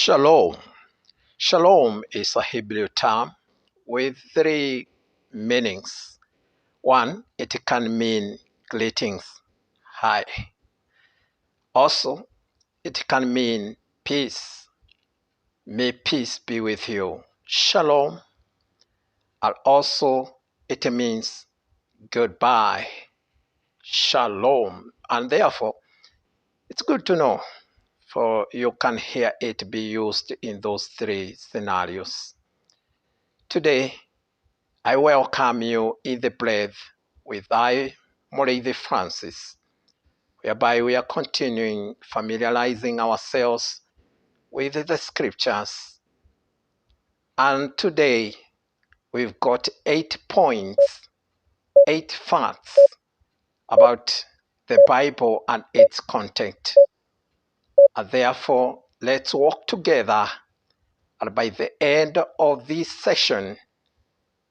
Shalom. Shalom is a Hebrew term with three meanings. One, it can mean greetings. Hi. Also, it can mean peace. May peace be with you. Shalom. And also, it means goodbye. Shalom. And therefore, it's good to know, for you can hear it be used in those three scenarios. Today, I welcome you in the breath with I, Moride Francis, whereby we are continuing familiarizing ourselves with the scriptures. And today, we've got 8 points, 8 facts about the Bible and its content. And therefore, let's walk together. And by the end of this session,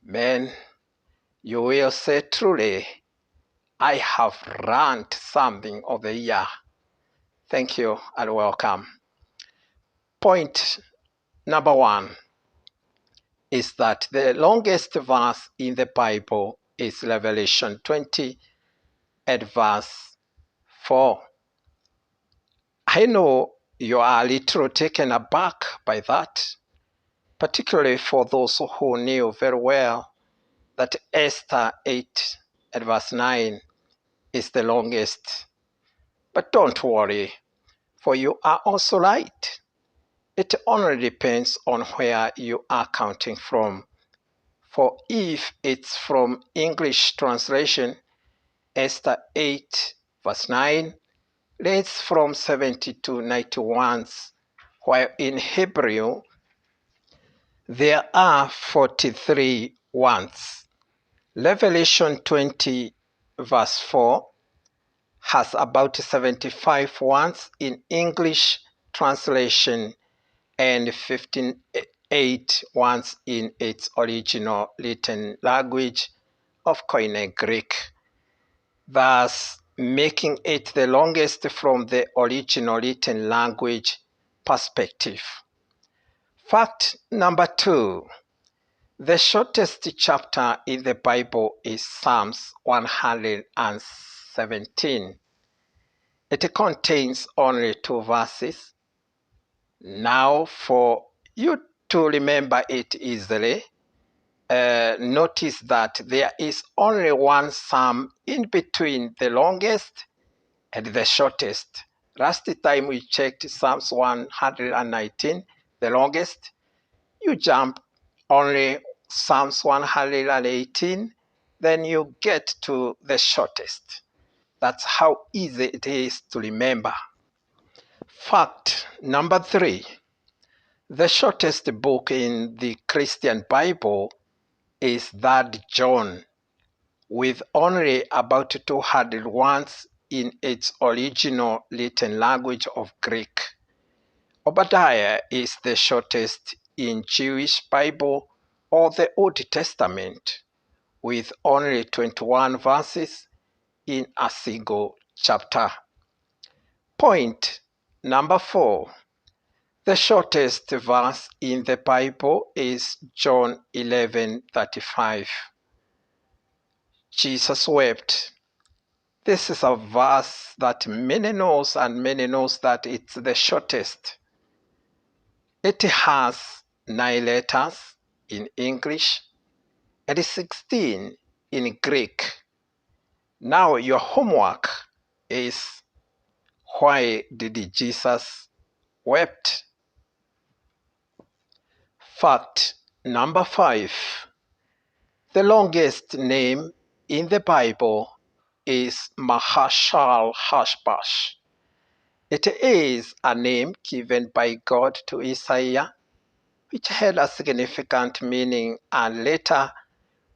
men, you will say truly, I have learned something of the year. Thank you and welcome. Point number 1 is that the longest verse in the Bible is Revelation 20 and verse 4. I know you are a little taken aback by that, particularly for those who knew very well that Esther 8 and verse 9 is the longest. But don't worry, for you are also right. It only depends on where you are counting from. For if it's from English translation, Esther 8 verse 9 reads from 70 to 91, while in Hebrew there are 43 ones. Revelation 20 verse 4 has about 75 ones in English translation and 58 ones in its original written language of Koine Greek, thus making it the longest from the original written language perspective. Fact number 2. The shortest chapter in the Bible is Psalms 117. It contains only 2 verses. Now, for you to remember it easily, notice that there is only one psalm in between the longest and the shortest. Last time we checked Psalms 119, the longest. You jump only Psalms 118, then you get to the shortest. That's how easy it is to remember. Fact number 3. The shortest book in the Christian Bible is 3 John, with only about 200 words in its original written language of Greek. Obadiah is the shortest in Jewish Bible or the Old Testament, with only 21 verses in a single chapter. Point number 4. The shortest verse in the Bible is John 11:35. Jesus wept. This is a verse that many knows, and many knows that it's the shortest. It has 9 letters in English and 16 in Greek. Now your homework is, why did Jesus wept? Fact number 5. The longest name in the Bible is Mahashal-Hashbash. It is a name given by God to Isaiah, which had a significant meaning, and later,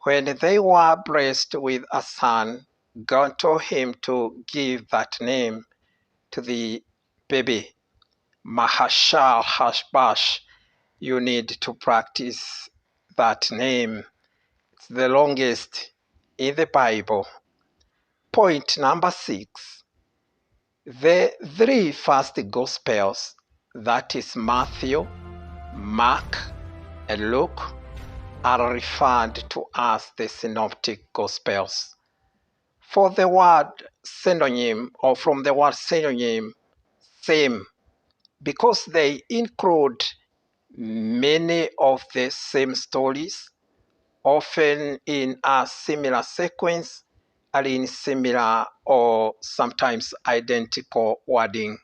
when they were blessed with a son, God told him to give that name to the baby. Mahashal-Hashbash. You need to practice that name. It's the longest in the Bible. Point number 6. The 3 first Gospels that is Matthew, Mark, and Luke, are referred to as the Synoptic Gospels. For the word synonym, or from the word synonym, same, because they include many of the same stories, often in a similar sequence and in similar or sometimes identical wording.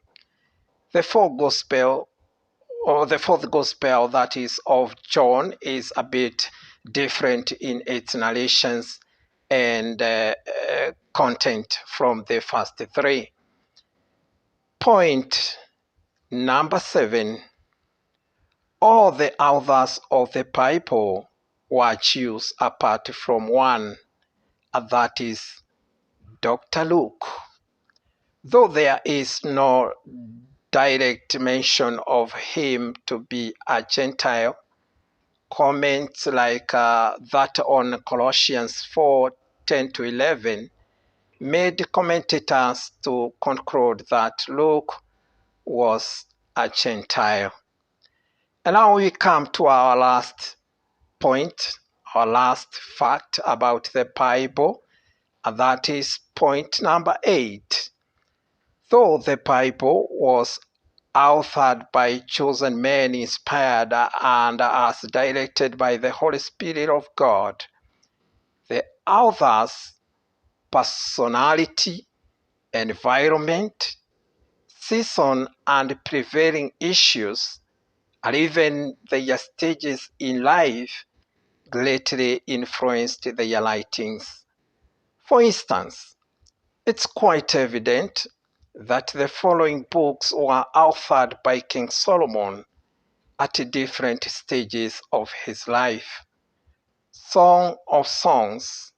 The fourth gospel, that is of John, is a bit different in its narrations and content from the first three. Point number 7. All the authors of the Bible were Jews apart from one, and that is Dr. Luke. Though there is no direct mention of him to be a Gentile, comments like that on Colossians 4:10-11 made commentators to conclude that Luke was a Gentile. And now we come to our last point, our last fact about the Bible, and that is point number 8. Though the Bible was authored by chosen men, inspired and as directed by the Holy Spirit of God, the author's personality, environment, season, and prevailing issues, and even their stages in life, greatly influenced their writings. For instance, it's quite evident that the following books were authored by King Solomon at different stages of his life. Song of Songs,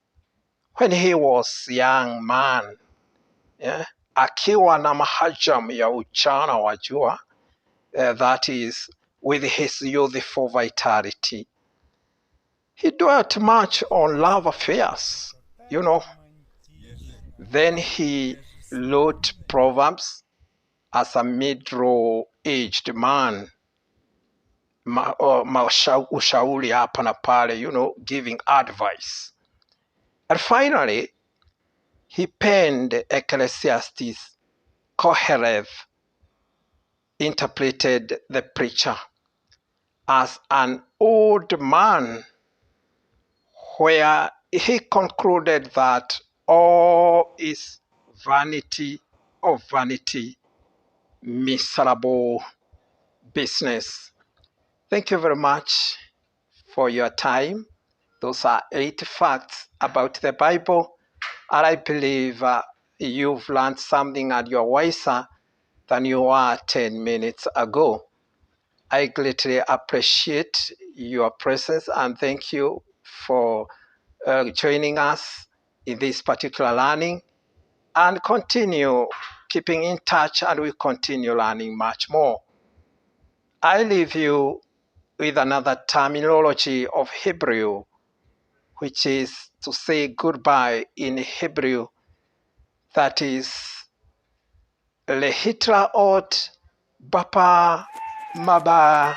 when he was a young man, akiwa na mahajam ya ujana wa jua, that is, with his youthful vitality. He dwelt much on love affairs, Then he wrote Proverbs as a middle-aged man, ushauri hapa na pale, giving advice. And finally, he penned Ecclesiastes. Koheleth interpreted the preacher as an old man, where he concluded that all is vanity of vanity, miserable business. Thank you very much for your time. Those are 8 facts about the Bible, and I believe you've learned something and you're wiser than you were 10 minutes ago. I greatly appreciate your presence and thank you for joining us in this particular learning, and continue keeping in touch, and we continue learning much more. I leave you with another terminology of Hebrew, which is to say goodbye in Hebrew, that is Lehitraot Bapa Maba.